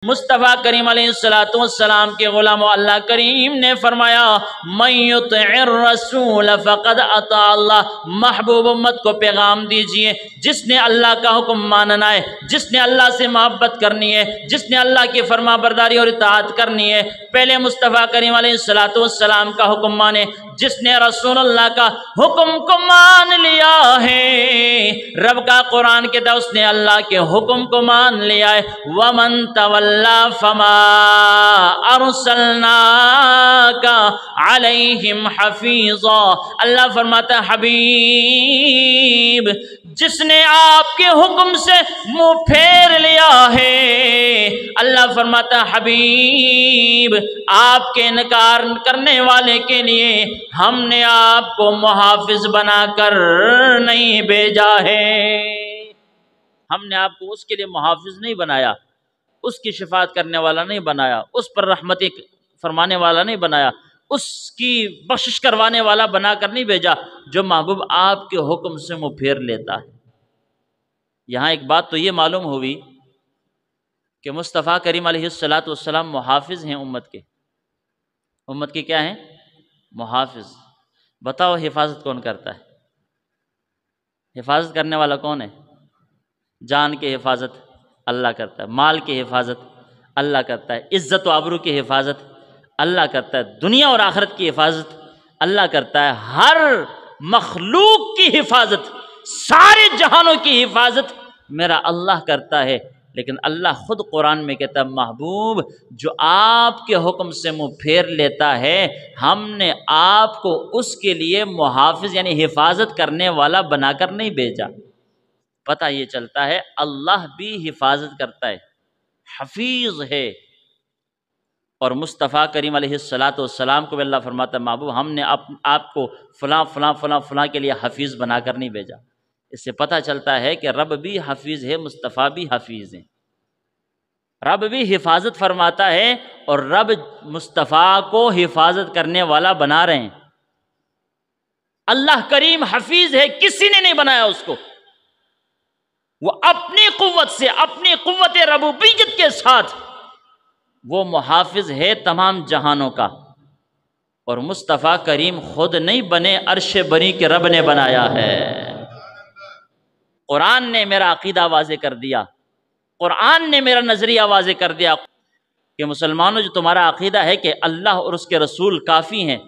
مصطفیٰ کریم علیہ السلام کے غلاموں، اللہ کریم نے فرمایا من یطع الرسول فقد اطاع اللہ، محبوب امت کو پیغام دیجئے جس نے اللہ کا حکم ماننا ہے، جس نے اللہ سے محبت کرنی ہے، جس نے اللہ کی فرما برداری اور اطاعت کرنی ہے، پہلے مصطفیٰ کریم علیہ السلام کا حکم مانے۔ جس نے رسول اللہ کا حکم کو مان لیا ہے، رب کا قرآن کہتا ہے اس نے اللہ کے حکم کو مان لیا ہے۔ وَمَن تَوَلَّىٰ فَمَا أَرْسَلْنَاكَ عَلَيْهِمْ حَفِيظًا، اللہ فرماتا ہے حبیب جس نے آپ کے حکم سے منہ پھیر لیا ہے، اللہ فرماتا ہے حبیب آپ کے انکار کرنے والے کے لیے ہم نے آپ کو محافظ بنا کر نہیں بھیجا ہے۔ ہم نے آپ کو اس کے لیے محافظ نہیں بنایا، اس کی شفاعت کرنے والا نہیں بنایا، اس پر رحمت فرمانے والا نہیں بنایا، اس کی بخشش کروانے والا بنا کر نہیں بھیجا جو محبوب آپ کے حکم سے منہ پھیر لیتا ہے۔ یہاں ایک بات تو یہ معلوم ہوئی کہ مصطفیٰ کریم علیہ السلام محافظ ہیں امت کے۔ امت کے کیا ہیں؟ محافظ۔ بتاؤ حفاظت کون کرتا ہے؟ حفاظت کرنے والا کون ہے؟ جان کی حفاظت اللہ کرتا ہے، مال کی حفاظت اللہ کرتا ہے، عزت و آبرو کی حفاظت اللہ کرتا ہے، دنیا اور آخرت کی حفاظت اللہ کرتا ہے، ہر مخلوق کی حفاظت، سارے جہانوں کی حفاظت میرا اللہ کرتا ہے۔ لیکن اللہ خود قرآن میں کہتا ہے محبوب جو آپ کے حکم سے منہ پھیر لیتا ہے ہم نے آپ کو اس کے لیے محافظ یعنی حفاظت کرنے والا بنا کر نہیں بھیجا۔ پتہ یہ چلتا ہے اللہ بھی حفاظت کرتا ہے، حفیظ ہے۔ اور مصطفیٰ کریم علیہ السلام کو بھی اللہ فرماتا ہے محبوب ہم نے آپ کو فلاں فلاں فلاں فلاں کے لیے حفیظ بنا کر نہیں بھیجا۔ اس سے پتہ چلتا ہے کہ رب بھی حفیظ ہے، مصطفیٰ بھی حفیظ ہیں، رب بھی حفاظت فرماتا ہے اور رب مصطفیٰ کو حفاظت کرنے والا بنا رہے ہیں۔ اللہ کریم حفیظ ہے، کسی نے نہیں بنایا اس کو، وہ اپنی قوت سے، اپنی قوت ربوبیت کے ساتھ وہ محافظ ہے تمام جہانوں کا۔ اور مصطفیٰ کریم خود نہیں بنے، عرش بری کے رب نے بنایا ہے۔ قرآن نے میرا عقیدہ واضح کر دیا، قرآن نے میرا نظریہ واضح کر دیا کہ مسلمانوں جو تمہارا عقیدہ ہے کہ اللہ اور اس کے رسول کافی ہیں،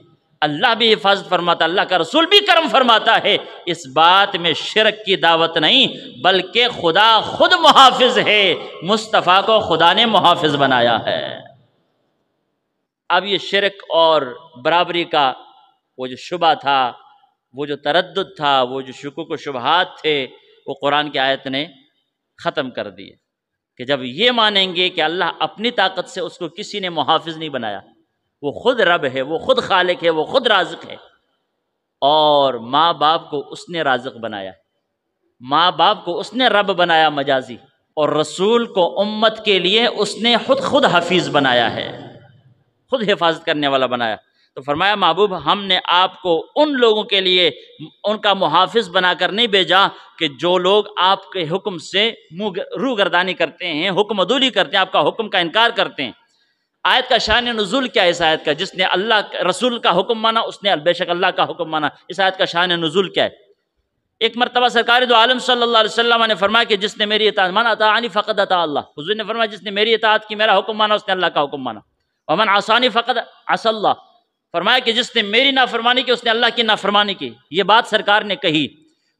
اللہ بھی حفاظت فرماتا، اللہ کا رسول بھی کرم فرماتا ہے، اس بات میں شرک کی دعوت نہیں بلکہ خدا خود محافظ ہے، مصطفیٰ کو خدا نے محافظ بنایا ہے۔ اب یہ شرک اور برابری کا وہ جو شبہ تھا، وہ جو تردد تھا، وہ جو شکوک و شبہات تھے، وہ قرآن کی آیت نے ختم کر دیے کہ جب یہ مانیں گے کہ اللہ اپنی طاقت سے اس کو کسی نے محافظ نہیں بنایا، وہ خود رب ہے، وہ خود خالق ہے، وہ خود رازق ہے، اور ماں باپ کو اس نے رازق بنایا ہے، ماں باپ کو اس نے رب بنایا مجازی، اور رسول کو امت کے لیے اس نے خود حفیظ بنایا ہے، خود حفاظت کرنے والا بنایا۔ تو فرمایا محبوب ہم نے آپ کو ان لوگوں کے لیے ان کا محافظ بنا کر نہیں بھیجا کہ جو لوگ آپ کے حکم سے روگردانی کرتے ہیں، حکم عدولی کرتے ہیں، آپ کا حکم کا انکار کرتے ہیں۔ آیت کا شان نزول کیا ہے اس آیت کا؟ جس نے اللہ رسول کا حکم مانا اس نے بے شک اللہ کا حکم مانا۔ اس آیت کا شان نزول کیا ہے؟ ایک مرتبہ سرکار دو عالم صلی اللہ علیہ وسلم نے فرمایا کہ جس نے میری اطاعت من اطاعنی فقد اطاع اللہ، حضور نے فرمایا جس نے میری اطاعت کی، میرا حکم مانا، اس نے اللہ کا حکم مانا۔ ومن عصانی فقد عصى اللہ، فرمایا کہ جس نے میری نافرمانی کی اس نے اللہ کی نافرمانی کی۔ یہ بات سرکار نے کہی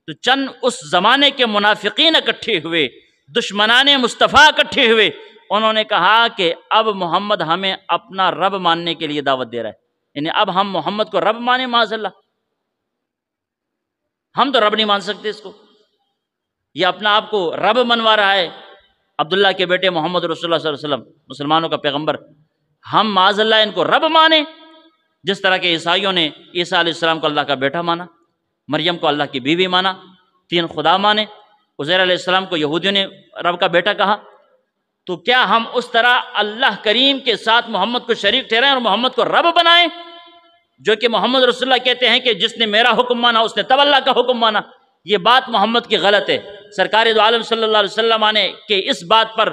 تو چند اس زمانے کے منافقین اکٹھے ہوئے، دشمنان مصطفیٰ اکٹھے ہوئے، انہوں نے کہا کہ اب محمد ہمیں اپنا رب ماننے کے لیے دعوت دے رہا ہے، یعنی اب ہم محمد کو رب مانیں، معاذ اللہ، ہم تو رب نہیں مان سکتے اس کو، یہ اپنا آپ کو رب منوا رہا ہے، عبداللہ کے بیٹے محمد رسول اللہ صلی اللہ علیہ وسلم، مسلمانوں کا پیغمبر، ہم معاذ اللہ ان کو رب مانیں، جس طرح کہ عیسائیوں نے عیسیٰ علیہ السلام کو اللہ کا بیٹا مانا، مریم کو اللہ کی بیوی مانا، تین خدا مانے، عزیر علیہ السلام کو یہودیوں نے رب کا بیٹا کہا۔ تو کیا ہم اس طرح اللہ کریم کے ساتھ محمد کو شریک ٹھہرائیں اور محمد کو رب بنائیں؟ جو کہ محمد رسول اللہ کہتے ہیں کہ جس نے میرا حکم مانا اس نے تب اللہ کا حکم مانا۔ یہ بات محمد کی غلط ہے۔ سرکار دو عالم صلی اللہ علیہ وسلم نے کہ اس بات پر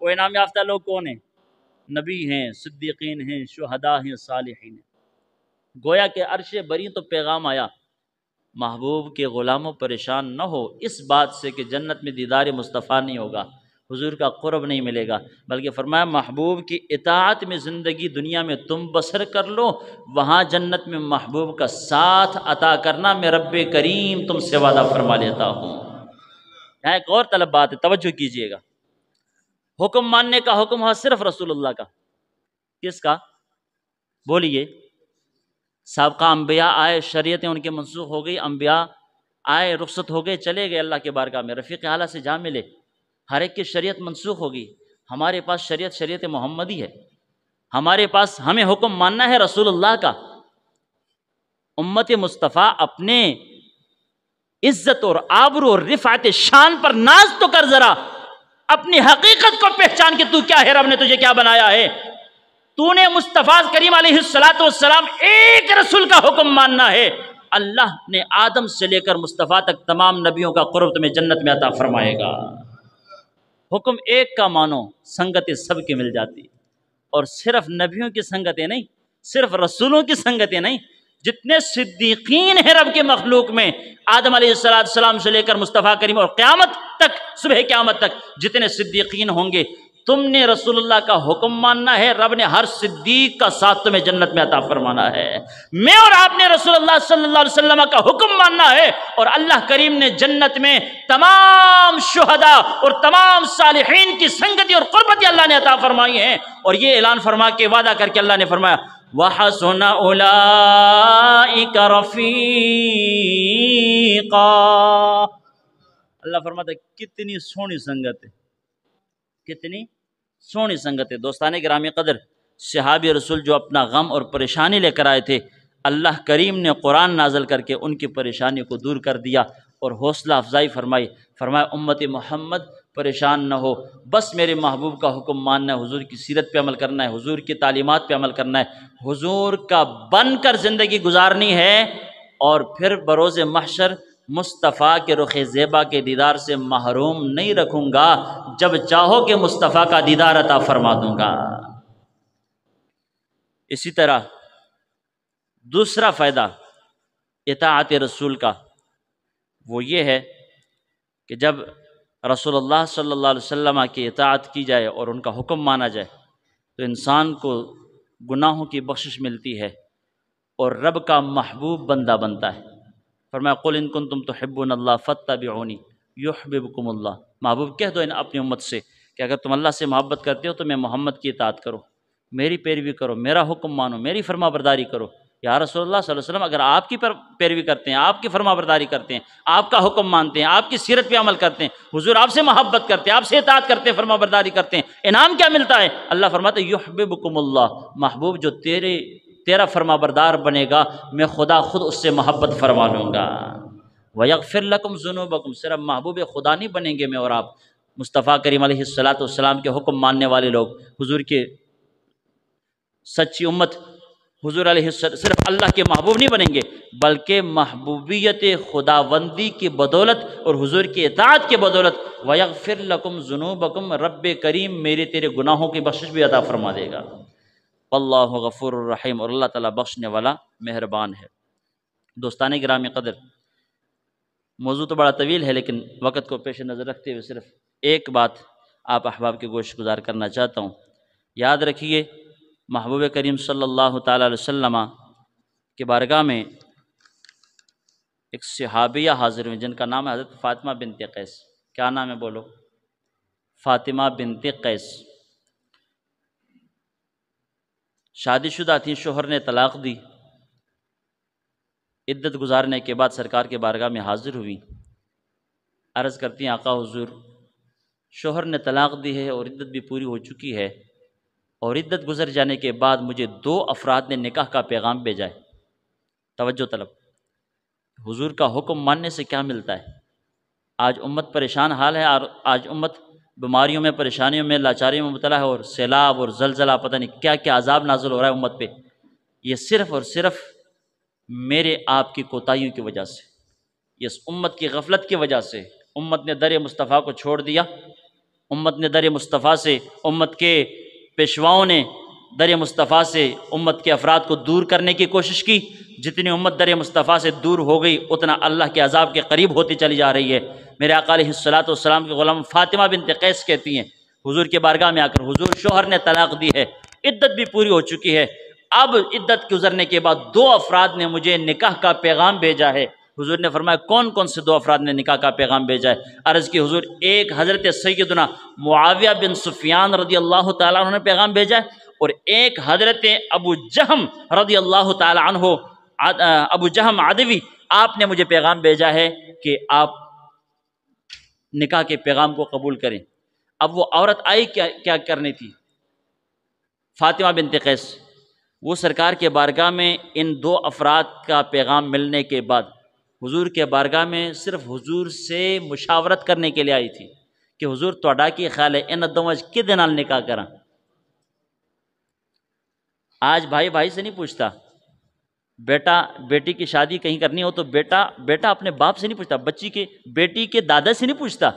وہ انعام یافتہ لوگ کون ہیں؟ نبی ہیں، صدیقین ہیں، شہداء ہیں، صالحین ہیں۔ گویا کہ عرش بری تو پیغام آیا، محبوب کے غلاموں پریشان نہ ہو اس بات سے کہ جنت میں دیدار مصطفیٰ نہیں ہوگا، حضور کا قرب نہیں ملے گا، بلکہ فرمایا محبوب کی اطاعت میں زندگی دنیا میں تم بسر کر لو، وہاں جنت میں محبوب کا ساتھ عطا کرنا میں رب کریم تم سے وعدہ فرما لیتا ہوں۔ یہاں ایک اور طلب بات ہے، توجہ کیجئے گا۔ حکم ماننے کا حکم ہے صرف رسول اللہ کا۔ کس کا؟ بولیے۔ سابقہ انبیاء آئے، شریعتیں ان کے منسوخ ہو گئی، انبیاء آئے، رخصت ہو گئے، چلے گئے اللہ کے بارگاہ میں، رفیق اعلیٰ سے جا ملے، ہر ایک کی شریعت منسوخ ہوگی۔ ہمارے پاس شریعت محمدی ہے، ہمارے پاس ہمیں حکم ماننا ہے رسول اللہ کا۔ امت مصطفیٰ اپنے عزت اور آبرو اور رفعت شان پر ناز تو کر، ذرا اپنی حقیقت کو پہچان کے تو کیا ہے، رب نے تجھے کیا بنایا ہے۔ تو نے مصطفیٰ کریم علیہ السلام ایک رسول کا حکم ماننا ہے، اللہ نے آدم سے لے کر مصطفیٰ تک تمام نبیوں کا قرب تمہیں جنت میں عطا فرمائے گا۔ حکم ایک کا مانو، سنگتیں سب کی مل جاتی، اور صرف نبیوں کی سنگتیں نہیں، صرف رسولوں کی سنگتیں نہیں، جتنے صدیقین ہیں رب کے مخلوق میں، آدم علیہ السلام سے لے کر مصطفیٰ کریم اور قیامت تک، صبح قیامت تک جتنے صدیقین ہوں گے، تم نے رسول اللہ کا حکم ماننا ہے، رب نے ہر صدیق کا ساتھ تمہیں جنت میں عطا فرمانا ہے۔ میں اور آپ نے رسول اللہ صلی اللہ علیہ وسلم کا حکم ماننا ہے، اور اللہ کریم نے جنت میں تمام شہداء اور تمام صالحین کی سنگتی اور قربتی اللہ نے عطا فرمائی ہیں، اور یہ اعلان فرما کے وعدہ کر کے اللہ نے فرمایا وَحَسُنَ أُولَئِكَ رَفِيقًا۔ اللہ فرماتا ہے کتنی سونی سنگت ہے، کتنی سونی سنگت ہے۔ دوستان گرامی قدر، صحابی رسول جو اپنا غم اور پریشانی لے کر آئے تھے، اللہ کریم نے قرآن نازل کر کے ان کی پریشانی کو دور کر دیا اور حوصلہ افزائی فرمائی۔ فرمایا امت محمد پریشان نہ ہو، بس میرے محبوب کا حکم ماننا ہے، حضور کی سیرت پہ عمل کرنا ہے، حضور کی تعلیمات پہ عمل کرنا ہے، حضور کا بن کر زندگی گزارنی ہے، اور پھر بروز محشر مصطفیٰ کے رخ زیبا کے دیدار سے محروم نہیں رکھوں گا، جب چاہو کہ مصطفیٰ کا دیدار عطا فرما دوں گا۔ اسی طرح دوسرا فائدہ اطاعت رسول کا وہ یہ ہے کہ جب رسول اللہ صلی اللہ علیہ وسلم کی اطاعت کی جائے اور ان کا حکم مانا جائے تو انسان کو گناہوں کی بخشش ملتی ہے اور رب کا محبوب بندہ بنتا ہے۔ فرمایا قل ان کنتم تحبون اللہ فاتبعونی یحببکم اللہ، محبوب کہہ دو اپنی امت سے کہ اگر تم اللہ سے محبت کرتے ہو تو میں محمد کی اطاعت کرو، میری پیروی کرو، میرا حکم مانو، میری فرما برداری کرو۔ یا رسول اللہ صلی اللہ علیہ وسلم اگر آپ کی پیروی کرتے ہیں، آپ کی فرما برداری کرتے ہیں، آپ کا حکم مانتے ہیں، آپ کی سیرت پہ عمل کرتے ہیں، حضور آپ سے محبت کرتے ہیں، آپ سے اطاعت کرتے ہیں، فرما برداری کرتے ہیں، انعام کیا ملتا ہے؟ اللہ فرماتے ہیں یحببکم اللہ، محبوب جو تیرا فرما بردار بنے گا میں خدا خود اس سے محبت فرما لوں گا۔ وَيَغْفِرْ لَكُمْ ذُنُوبَكُمْ، صرف محبوب خدا نہیں بنیں گے میں اور آپ، مصطفیٰ کریم علیہ السلام کے حکم ماننے والے لوگ، حضور کے سچی امت، حضور علیہ السلام صرف اللہ کے محبوب نہیں بنیں گے، بلکہ محبوبیت خداوندی کی بدولت اور حضور کی اطاعت کی بدولت وَيَغْفِرْ لَكُمْ ذُنُوبَكُمْ، رب کریم میرے تیرے گناہوں کی بخشش بھی عطا فرما دے گا۔ واللہ غفور الرحیم، اور اللہ تعالیٰ بخشنے والا مہربان ہے۔ دوستان گرامی قدر، موضوع تو بڑا طویل ہے لیکن وقت کو پیش نظر رکھتے ہوئے صرف ایک بات آپ احباب کے گوش گزار کرنا چاہتا ہوں۔ یاد رکھیے محبوب کریم صلی اللہ تعالیٰ علیہ وسلم کے بارگاہ میں ایک صحابیہ حاضر ہوئی جن کا نام ہے حضرت فاطمہ بنت قیس۔ کیا نام ہے بولو؟ فاطمہ بنت قیس۔ شادی شدہ تھیں، شوہر نے طلاق دی، عدت گزارنے کے بعد سرکار کے بارگاہ میں حاضر ہوئی، عرض کرتی ہیں آقا حضور شوہر نے طلاق دی ہے اور عدت بھی پوری ہو چکی ہے، اور عدت گزر جانے کے بعد مجھے 2 افراد نے نکاح کا پیغام بھیجا ہے۔ توجہ طلب، حضور کا حکم ماننے سے کیا ملتا ہے؟ آج امت پریشان حال ہے، اور آج امت بیماریوں میں، پریشانیوں میں، لاچاریوں میں مبتلا ہے، اور سیلاب اور زلزلہ پتہ نہیں کیا کیا عذاب نازل ہو رہا ہے امت پہ۔ یہ صرف اور صرف میرے آپ کی کوتاہیوں کی وجہ سے، اس امت کی غفلت کی وجہ سے، امت نے در مصطفیٰ کو چھوڑ دیا، امت نے در مصطفیٰ سے، امت کے پیشواؤں نے در مصطفیٰ سے امت کے افراد کو دور کرنے کی کوشش کی۔ جتنی امت در مصطفیٰ سے دور ہو گئی اتنا اللہ کے عذاب کے قریب ہوتی چلی جا رہی ہے۔ میرے آقا علیہ الصلوۃ والسلام کے غلام فاطمہ بنت قیس کہتی ہیں حضور کے بارگاہ میں آ کر، حضور شوہر نے طلاق دی ہے، عدت بھی پوری ہو چکی ہے، اب عدت گزرنے کے بعد 2 افراد نے مجھے نکاح کا پیغام بھیجا ہے۔ حضور نے فرمایا کون کون سے 2 افراد نے نکاح کا پیغام بھیجا ہے؟ عرض کی حضور، ایک حضرت سیدنا معاویہ بن سفیان رضی اللہ تعالیٰ عنہ نے پیغام بھیجا ہے، اور ایک حضرت ابو جہم رضی اللہ تعالیٰ عنہ، ابو جہم عدوی، آپ نے مجھے پیغام بھیجا ہے کہ آپ نکاح کے پیغام کو قبول کریں۔ اب وہ عورت آئی کیا کرنی تھی؟ فاطمہ بنت قیس، وہ سرکار کے بارگاہ میں ان 2 افراد کا پیغام ملنے کے بعد حضور کے بارگاہ میں صرف حضور سے مشاورت کرنے کے لیے آئی تھی کہ حضور توڑا کی خیال ہے ان دوج کدے نال نکاح کرا۔ آج بھائی بھائی سے نہیں پوچھتا، بیٹا بیٹی کی شادی کہیں کرنی ہو تو بیٹا اپنے باپ سے نہیں پوچھتا، بیٹی کے دادا سے نہیں پوچھتا،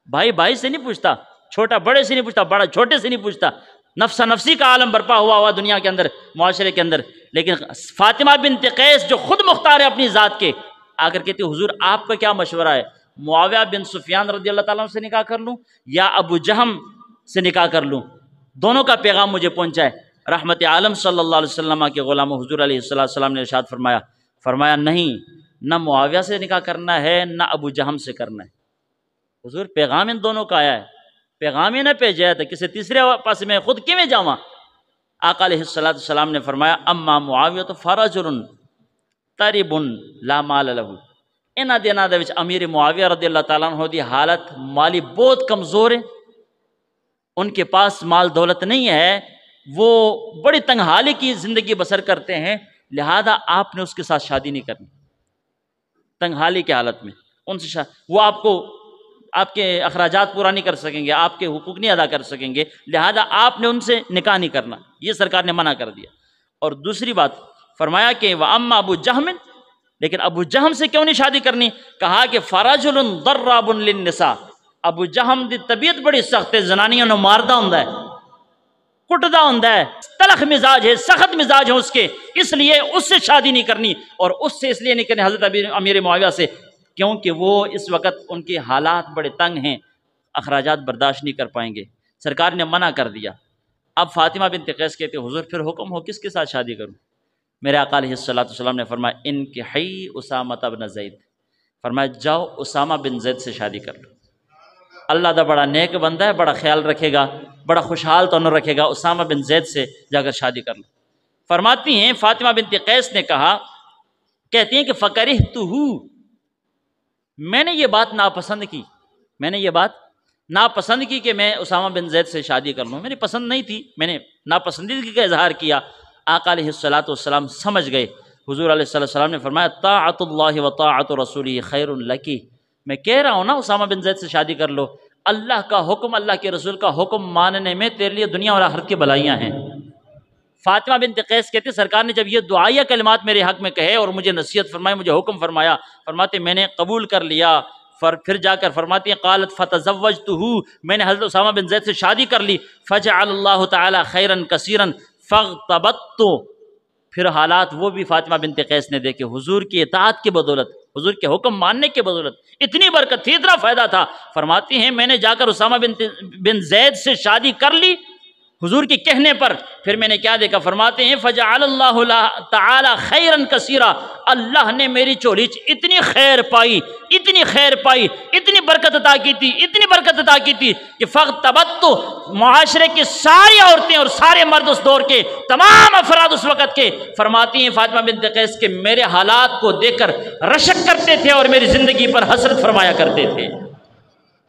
بھائی بھائی سے نہیں پوچھتا، چھوٹا بڑے سے نہیں پوچھتا، بڑا چھوٹے سے نہیں پوچھتا۔ نفسا نفسی کا عالم برپا ہوا دنیا کے اندر، معاشرے کے اندر، لیکن فاطمہ بنت قیس جو خود مختار ہے اپنی ذات کے، آ کر کہتی حضور آپ کا کیا مشورہ ہے، معاویہ بن سفیان رضی اللہ تعالیٰ عنہ سے نکاح کر لوں یا ابو جہم سے نکاح کر لوں؟ دونوں کا پیغام مجھے پہنچا ہے۔ رحمت عالم صلی اللہ علیہ وسلم کے غلام حضور علیہ السلام نے ارشاد فرمایا نہیں، نہ معاویہ سے نکاح کرنا ہے نہ ابو جہم سے کرنا ہے۔ حضور پیغام ان دونوں کا آیا ہے، پیغام ہی نہ بھیجا تھا، کسی تیسرے پاس میں خود کیویں جاواں؟ آقا علیہ السلام نے فرمایا اما معاویہ تو فرجل طریب لا مال لہ، انہاں دناں دے وچ امیر معاویہ رضی اللہ تعالیٰ عنہ دی حالت مالی بہت کمزور ہے، ان کے پاس مال دولت نہیں ہے، وہ بڑی تنگحالی کی زندگی بسر کرتے ہیں، لہذا آپ نے اس کے ساتھ شادی نہیں کرنی۔ تنگحالی کی حالت میں ان سے وہ آپ کے اخراجات پورا نہیں کر سکیں گے، آپ کے حقوق نہیں ادا کر سکیں گے، لہذا آپ نے ان سے نکاح نہیں کرنا، یہ سرکار نے منع کر دیا۔ اور دوسری بات فرمایا کہ وَأَمَّا ابو جہم، لیکن ابو جہم سے کیوں نہیں شادی کرنی؟ کہا کہ فَرَجُلٌ ضَرَّابٌ لِلنِّسَاء، ابو جہم دی طبیعت بڑی سخت ہے، زنانیوں نے ماردہ ہوندا ہے، کٹدا ہوندا ہے، تلخ مزاج ہے، سخت مزاج ہے اس کے، اس لیے اس سے شادی نہیں کرنی، اور اس سے اس لیے نہیں کرنی حضرت امیر معاویہ سے کیونکہ وہ اس وقت ان کے حالات بڑے تنگ ہیں، اخراجات برداشت نہیں کر پائیں گے، سرکار نے منع کر دیا۔ اب فاطمہ بنت قیس کہتے حضور پھر حکم ہو کس کے ساتھ شادی کروں؟ میرے آقا علیہ السلام نے فرمایا انکحی اسامہ بن زید، فرمایا جاؤ اسامہ بن زید سے شادی کر لو، اللہ دا بڑا نیک بندہ ہے، بڑا خیال رکھے گا، بڑا خوشحال تو نہ رکھے گا، اسامہ بن زید سے جا کر شادی کر لو۔ فرماتی ہیں فاطمہ بنت قیس نے کہا، کہتی ہیں کہ فکرہتہ، میں نے یہ بات ناپسند کی، میں نے یہ بات ناپسند کی کہ میں اسامہ بن زید سے شادی کر لوں، میری پسند نہیں تھی، میں نے ناپسندیدگی کا اظہار کیا۔ آقا علیہ السلام سمجھ گئے، حضور علیہ السلام نے فرمایا طاعت اللہ و طاعت رسولہ خیر لکی، میں کہہ رہا ہوں نا اسامہ بن زید سے شادی کر لو، اللہ کا حکم، اللہ کے رسول کا حکم ماننے میں تیرے لیے دنیا اور آخرت کی بھلائیاں ہیں۔ فاطمہ بنت قیس کہتے سرکار نے جب یہ دعائیہ کلمات میرے حق میں کہے اور مجھے نصیحت فرمائی، مجھے حکم فرمایا، فرماتے میں نے قبول کر لیا، پھر جا کر فرماتی ہیں قالت فتزوجتہ، میں نے حضرت اسامہ بن زید سے شادی کر لی، فجعل اللہ تعالی خیرا کثیرا فاغتبطت، پھر حالات وہ بھی فاطمہ بنت قیس نے دیکھے، حضور کی اطاعت کی بدولت، حضور کے حکم ماننے کی بدولت اتنی برکت تھی، اتنا فائدہ تھا۔ فرماتی ہیں میں نے جا کر اسامہ بن زید سے شادی کر لی حضور کے کہنے پر، پھر میں نے کیا دیکھا؟ فرماتے ہیں فجعل اللہ تعالی خیرا کثیرا، اللہ نے میری چولی اتنی خیر پائی، اتنی خیر پائی، اتنی برکت عطا کی تھی، اتنی برکت عطا کی تھی کہ فاغتبطت، معاشرے کی ساری عورتیں اور سارے مرد اس دور کے تمام افراد اس وقت کے، فرماتی ہیں فاطمہ بنت قیس کے میرے حالات کو دیکھ کر رشک کرتے تھے اور میری زندگی پر حسرت فرمایا کرتے تھے۔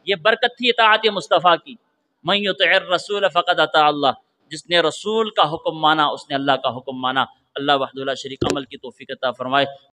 یہ برکت تھی اطاعت مصطفیٰ کی، من یطع الرسول فقد اطاع اللہ، جس نے رسول کا حکم مانا اس نے اللہ کا حکم مانا۔ اللہ وحدہ لا شریک عمل کی توفیق عطا فرمائے۔